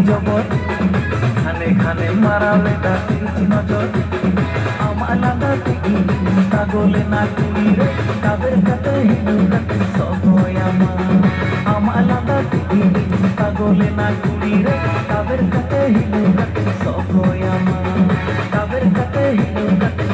জবর খানে খানে মারালে ডাকির নজর আমালাদা থেকে তাগলে না কুড়ি রে তাদের কাছে হিন্দু কাছে সবই আমালাদা থেকে তাগলে না কুড়ি রে তাদের কাছে হিন্দু কাছে সবই তাদের কাছে হিন্দু কাছে